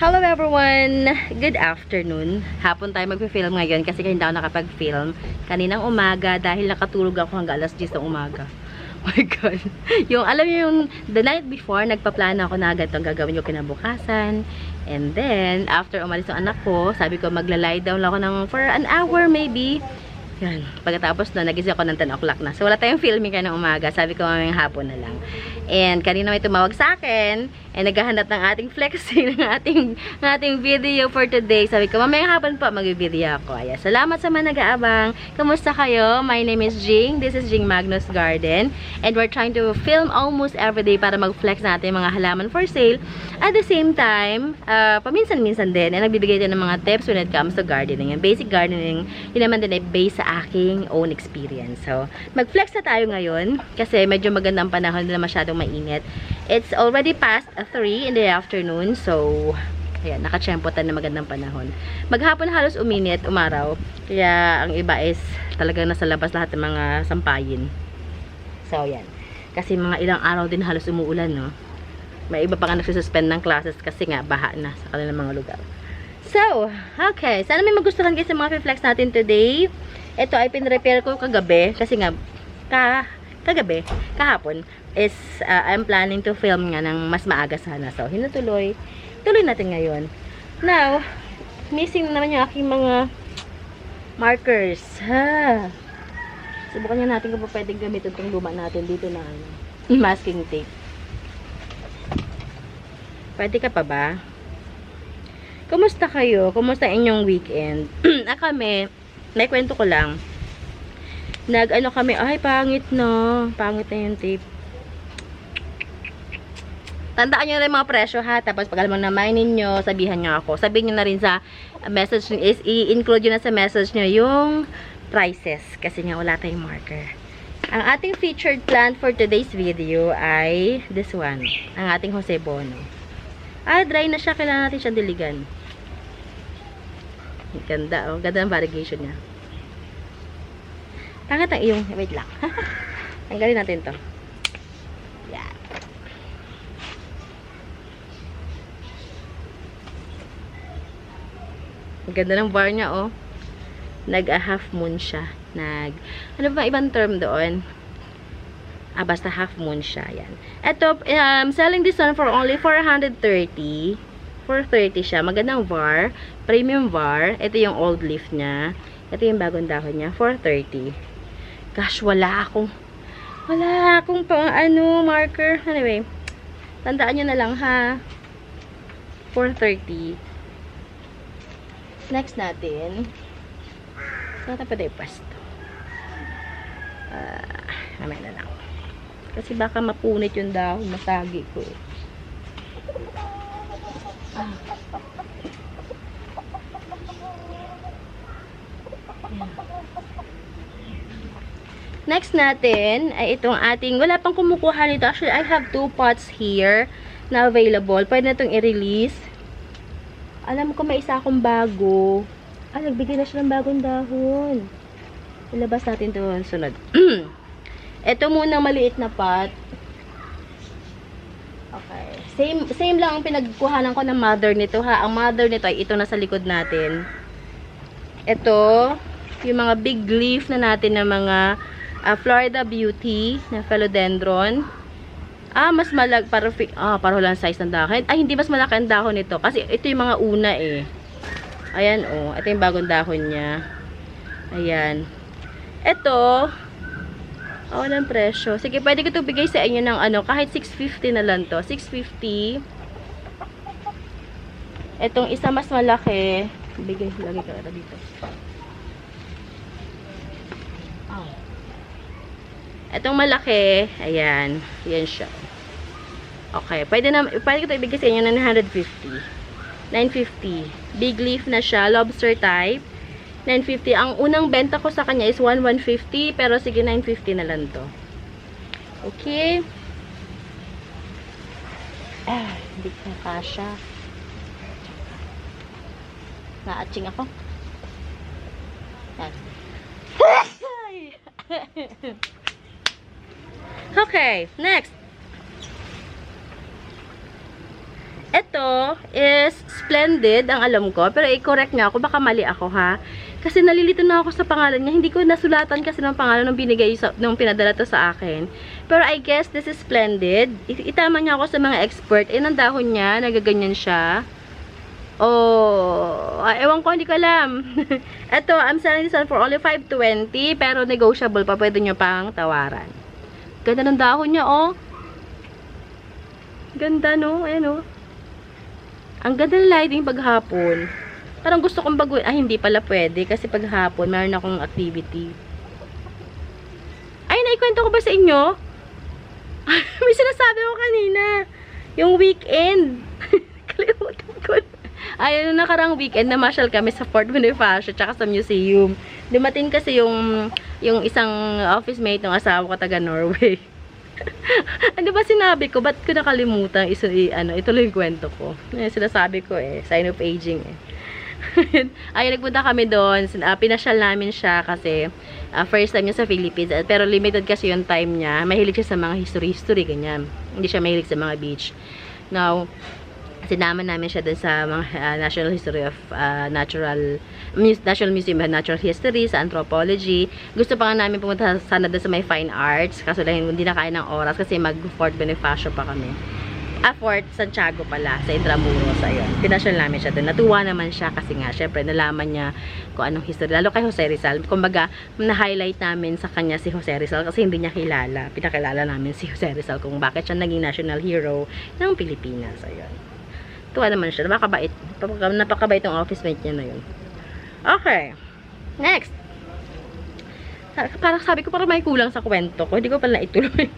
Hello everyone! Good afternoon. Hapon tayo mag-film ngayon kasi hindi ako nakapag-film. Kaninang umaga dahil nakatulog ako hanggang alas 10 ng umaga. Oh my God. Alam niyo yung the night before, nagpaplano ako na agad itong gagawin yung kinabukasan. And then, after umalis yung anak ko, sabi ko magla-lie down lang ako for an hour maybe. Yan. Pagkatapos na, nagising ako ng 10 o'clock na. So, wala tayong filming kayo ng umaga. Sabi ko mamayang hapon na lang. And, kanina may tumawag sa akin. And, naghahanap ng ating flexing, ng ating video for today. Sabi ko, mamayang hapon po, mag-video ako. Ayan. Salamat sa mga nag-aabang. Kamusta kayo? My name is Jing. This is Jing Magnus Garden. And, we're trying to film almost every day para mag-flex natin mga halaman for sale. At the same time, paminsan-minsan din, nagbibigay din ng mga tips when it comes to gardening. And basic gardening, yun naman din ay based sa aking own experience. So, mag-flex na tayo ngayon kasi medyo magandang panahon, hindi na masyadong mainit. It's already past 3 in the afternoon. So, ayan, nakachempotan na magandang panahon. Maghapon halos uminit, umaraw. Kaya, ang iba is talagang nasa labas lahat ng mga sampayin. So, ayan. Kasi mga ilang araw din halos umuulan, no? May iba pa nga nagsususpend ng classes kasi nga, baha na sa kanilang mga lugar. So, okay. Sana may magustuhan kayo sa mga flex natin today. Ito ay pinrepair ko kagabi kasi nga kahapon is I'm planning to film nga ng mas maaga sana. So, tuloy natin ngayon. Now, missing naman yung aking mga markers. Subukan nga natin kung pwedeng gamitin itong luma natin dito na masking tape. Pwede ka pa ba? Kumusta kayo? Kumusta inyong weekend? Kami, may kwento ko lang. Kami, ay pangit na. Pangit na yung tape. Tandaan nyo na yung mga presyo ha. Tapos pag alam mo naman ninyo, sabihan nyo ako. Sabihin nyo na rin sa message nyo, i-include nyo na sa message nyo yung prices. Kasi nga wala tayong marker. Ang ating featured plant for today's video ay this one. Ang ating Jose Bono. Dry na siya. Kailangan natin siya diligan. Ganda, oh. Ganda ang variegation niya. Pangit ang iyong, wait lang. Tanggalin natin to. Yan. Ang ganda ng bar niya, oh. Nag-half moon siya. Ano ba ibang term doon? Basta half moon siya. Yan. Ito, selling this one for only 430. 430 siya. Magandang var. Premium var. Ito yung old leaf niya. Ito yung bagong dahon niya. 430. Gosh, wala akong marker. Anyway, tandaan nyo na lang ha. 430. Next natin. Saan tayo pwede ipasto? Mamaya na lang. Kasi baka mapunit yung dahon. Masagi ko. Next natin ay itong ating, wala pang kumukuha nito. Actually, I have 2 pots here na available. Pwede na itong i-release. Alam ko may isa akong bago. Nagbigay na siya ng bagong dahon. Ilabas natin ito sunod. Ito muna maliit na pot. Okay. Same lang ang pinagkuhanan ko ng mother nito ha. Ang mother nito ay ito na sa likod natin. Ito, yung mga big leaf na natin ng mga Florida Beauty na philodendron. Mas pareho lang size ng dahon. Hindi mas malaki ang dahon nito. Kasi ito yung mga una eh. Ayan oh. Ito yung bagong dahon niya. Ayan. Ito, walang presyo. Sige, pwede ko ito bigay sa inyo ng kahit 650 na lang to. 650. Itong isa mas malaki. Lagay ka dito. Itong malaki, ayan. Yan siya. Okay, pwede ko ito ibigay sa inyo ng 950. 950. Big leaf na siya, lobster type. 950. Ang unang benta ko sa kanya is 150, pero sige 950 na lang to. Okay. Hindi ka kasha. Na-atching ako. Yan. Okay, next. Ito is Splendid, ang alam ko. Pero i-correct niya ako. Baka mali ako, ha? Kasi nalilito na ako sa pangalan niya. Hindi ko nasulatan kasi ng pangalan nung binigay, nung pinadala to sa akin. Pero I guess this is Splendid. Itama niya ako sa mga expert. Ang dahon niya, nagaganyan siya. Oh, ewan ko, hindi ko alam. Ito, I'm selling this one for only $5.20. Pero negotiable pa. Pwede nyo pang tawaran. Ganda ng dahon niya, oh. Ganda, no? Ayan, oh. Ang ganda ng lighting paghapon. Parang gusto kong baguhin. Ah, hindi pala pwede. Kasi paghapon, mayroon akong activity. Ay, naikwento ko ba sa inyo? May sinasabi ko kanina. Yung weekend. Kalimutan ko. Ay, ano nakarang weekend, namasyal kami sa Fort Bonifacio tsaka sa museum. Dumating kasi yung isang office mate ng asawa ko taga Norway. Ano ba sinabi ko? Ba't ko nakalimutan ituloy yung kwento ko? Sinasabi ko sign of aging Ay, nagpunta kami doon. Pinasyal namin siya kasi first time niya sa Philippines. Pero limited kasi yung time niya. Mahilig siya sa mga history, ganyan. Hindi siya mahilig sa mga beach. Now, sinama namin siya dun sa mga National History of National Museum of Natural History, sa Anthropology. Gusto pa nga namin pumunta sana dun sa may Fine Arts, kaso lang hindi na kaya ng oras kasi mag-Fort Bonifacio pa kami. Fort Santiago pala, sa Intramuros, ayun. Pinasyal namin siya dun. Natuwa naman siya kasi nga, syempre, nalaman niya kung anong history. Lalo kay Jose Rizal. Kumbaga, na-highlight namin sa kanya si Jose Rizal kasi hindi niya kilala. Pinakilala namin si Jose Rizal kung bakit siya naging national hero ng Pilipinas. Ayun. Tuwa naman siya. Napakabait. Napakabait yung office mate niya na yun. Okay. Next. Parang sabi ko parang may kulang sa kwento ko. Hindi ko pala ituloy.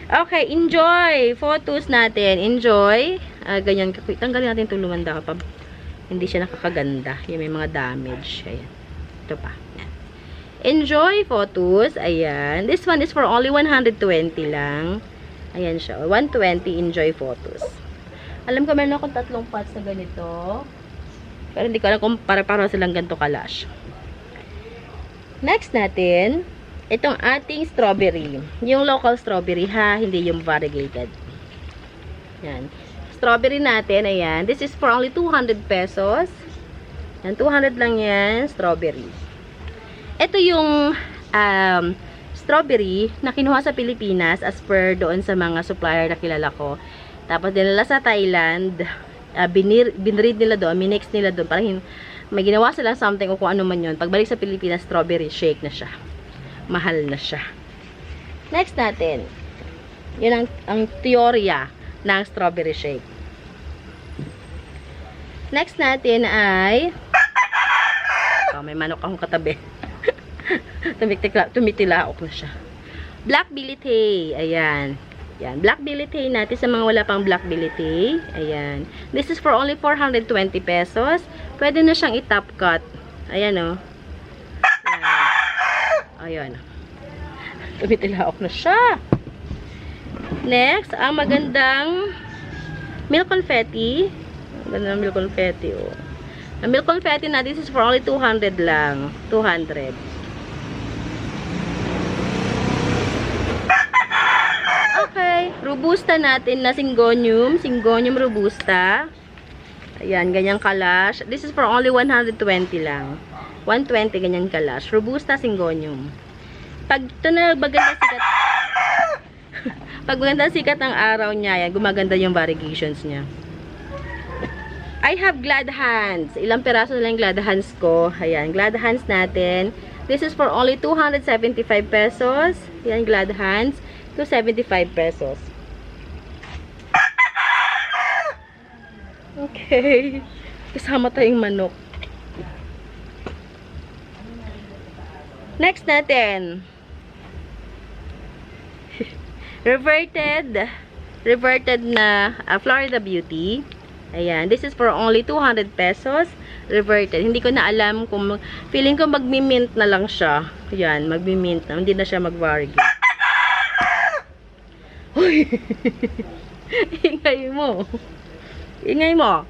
Okay. Enjoy. Photos natin. Enjoy. Ganyan. Tanggalin natin tulungan daw. Hindi siya nakakaganda. Yung may mga damage. Ayan. Ito pa. Ayan. Enjoy photos. Ayan. This one is for only 120 lang. Ayan siya. 120 enjoy photos. Alam ko, meron akong 3 pots na ganito. Pero hindi ko alam kung para-para silang ganito kalash. Next natin, itong ating strawberry. Yung local strawberry, ha? Hindi yung variegated. Yan. Strawberry natin, ayan. This is for only 200 pesos. Yan, 200 lang yan, strawberry. Ito yung strawberry na kinuha sa Pilipinas as per doon sa mga supplier na kilala ko. Tapos dinala sa Thailand, binread nila doon, minix nila doon, parang may ginawa sila something o kung ano man yun. Pagbalik sa Pilipinas, strawberry shake na siya. Mahal na siya. Next natin, yun ang teorya ng strawberry shake. Next natin ay, may manok akong katabi. Tumitilaok na siya. Black Billy. Ayan. Yan, black billy natin sa mga wala pang black billy. Ayan. This is for only 420 pesos. Pwede na siyang i-top cut. Ayan, oh. Ayan. Tumitilaok na siya. Next, ang magandang milk confetti. Ang ganda ng milk confetti, oh. Ang milk confetti na this is for only 200 lang. 200. Okay, robusta natin na Syngonium robusta. Ayan, ganyang kalash. This is for only 120 lang. 120 ganyang kalash. Robusta Syngonium. Pag ito na maganda sikat. Pag maganda sikat ang araw niya, yan, gumaganda yung variegations niya. I have glad hands. Ilang piraso na lang glad hands ko. Ayan, glad hands natin. This is for only 275 pesos. Ayan, glad hands. 275 pesos. Okay. Kasama tayong manok. Next natin. Reverted na Florida Beauty. Ayan. This is for only 200 pesos. Reverted. Hindi ko na alam kung feeling ko magmi-mint na lang siya. Ayan. Magmi-mint na. Hindi na siya mag-variegate. Uy! Ingay mo. Ingay mo.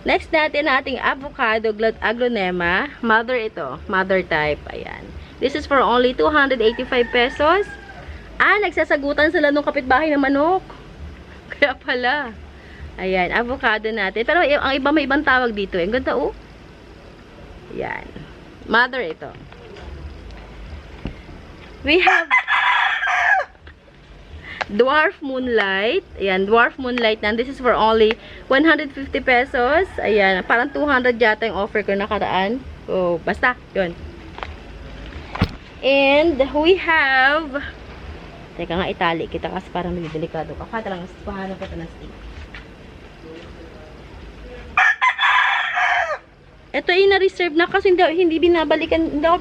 Next natin ating avocado aglonema. Mother ito. Mother type. Ayan. This is for only 285 pesos. Nagsasagutan sila nung kapitbahay na manok. Kaya pala. Ayan, avocado natin. Pero ang iba may ibang tawag dito. Ang ganda, oh. Ayan. Mother ito. We have Dwarf Moonlight. Ayan, Dwarf Moonlight na. This is for only 150 pesos. Ayan, parang 200 yata yung offer ko nakaraan. So, basta, yun. And we have, teka nga, itali kita kasi parang delikado ka. Kata lang, kuhanan ko ito ng stick. Ito ay na-reserve na kasi hindi ako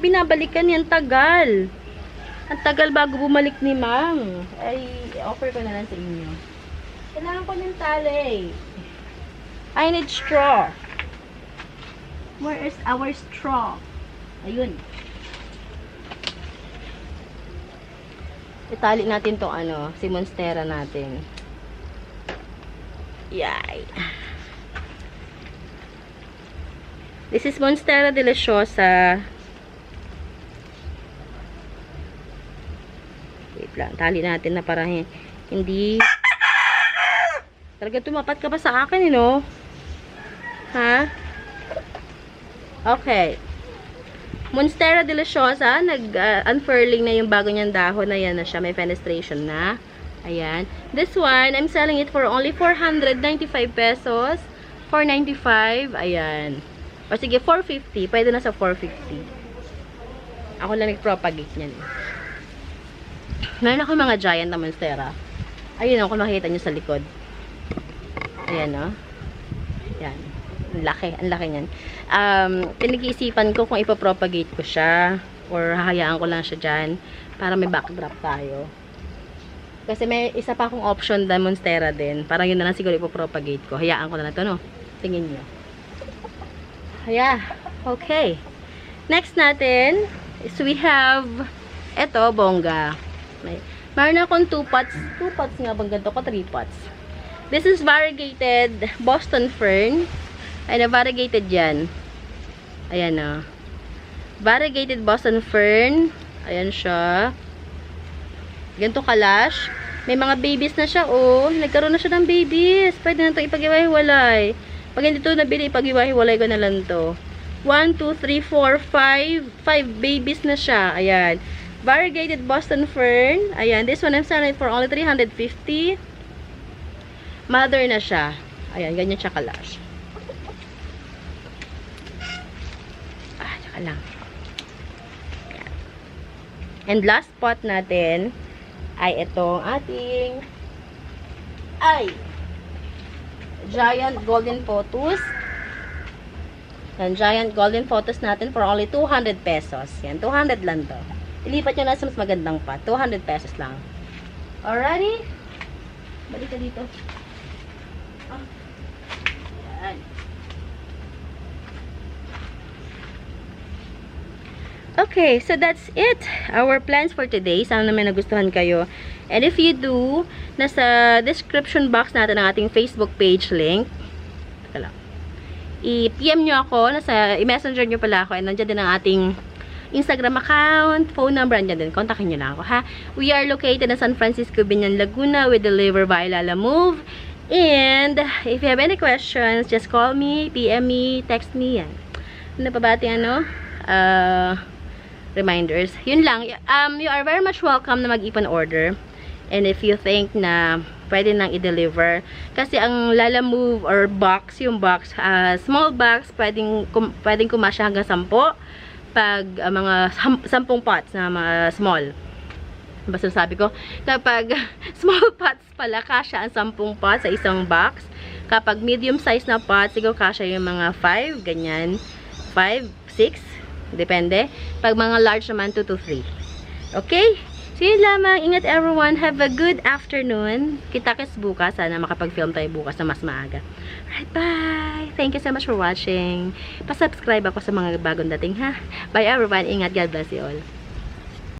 binabalikan yan, tagal. Ang tagal bago bumalik ni Ma'am. Ay, offer ko na lang sa inyo. Kailangan ko ng tali. I need straw. Where is our straw? Ayun. Itali natin tong si Monstera natin. Yay. This is Monstera Deliciosa. Wait lang. Tali natin na parang hindi. Talaga tumapat ka pa sa akin, no? Ha? Okay. Monstera Deliciosa. Nag-unfurling na yung bago niyang dahon. Ayan na siya. May fenestration na. Ayan. This one, I'm selling it for only 495 pesos. 495. Ayan. O sige, 450. Pwede na sa 450. Ako lang nag-propagate niyan. Meron ako mga giant na Monstera. Ayun kung makikita nyo sa likod. Ayan, no? Ayan. Ang laki. Ang laki niyan. Pinag-iisipan ko kung ipapropagate ko siya or hahayaan ko lang siya dyan para may backdrop tayo. Kasi may isa pa akong option na Monstera din. Parang yun na lang siguro ipapropagate ko. Hayaan ko na ito, no? Tingin nyo. Yeah. Okay. Next natin is we have eto, bongga. Mayroon akong 2 pots. 2 pots nga bang ganito ko? 3 pots. This is variegated Boston Fern. Ay, na-variegated yan. Ayan o. Variegated Boston Fern. Ayan siya. Ganito kalash. May mga babies na siya, oh. Nagkaroon na siya ng babies. Pwede na ito ipag-iwahiwalay. Pag hindi ito nabili, ipag-iwahiwalay ko na lang to. 1, 2, 3, 4, 5. 5 babies na siya. Ayan. Variegated Boston Fern. Ayan. This one I'm selling for only 350. Mother na siya. Ayan. Ganyan siya kalash. Tsaka lang. Ayan. And last pot natin ay itong ating Giant Golden Photos. Yan, Giant Golden Photos natin for only 200 pesos. Yan, 200 lang to. Ilipat nyo na sa mas magandang pa. 200 pesos lang. Alrighty? Balik ka dito. Yan. Okay, so that's it. Our plans for today. Sana naman nagustuhan kayo. And if you do, nasa description box natin ang ating Facebook page link. Teka lang. I-PM nyo ako. I-messenger nyo pala ako. And nandiyan din ang ating Instagram account, phone number, andyan din. Kontakin nyo lang ako, ha? We are located in San Francisco, Binyan, Laguna. We deliver by Lalamove. And if you have any questions, just call me, PM me, text me. Yan. Ano pa ba ating reminders? Yun lang. You are very much welcome na mag-ipon order. And if you think na pwede nang i-deliver, kasi ang Lalamove or box, yung box, small box, pwedeng kumasya hanggang 10. Pag mga 10 pots na mga small. Basta sabi ko, kapag small pots pala, kasya ang 10 pots sa isang box. Kapag medium size na pots, siguro kasya yung mga 5, ganyan. 5, 6, depende. Pag mga large naman, 2 to 3. Okay? So, yun lamang. Ingat everyone. Have a good afternoon. Kita-kits bukas. Sana makapag-film tayo bukas na mas maaga. Alright, bye! Thank you so much for watching. Pa-subscribe ako sa mga bagong dating, ha? Bye everyone. Ingat. God bless you all.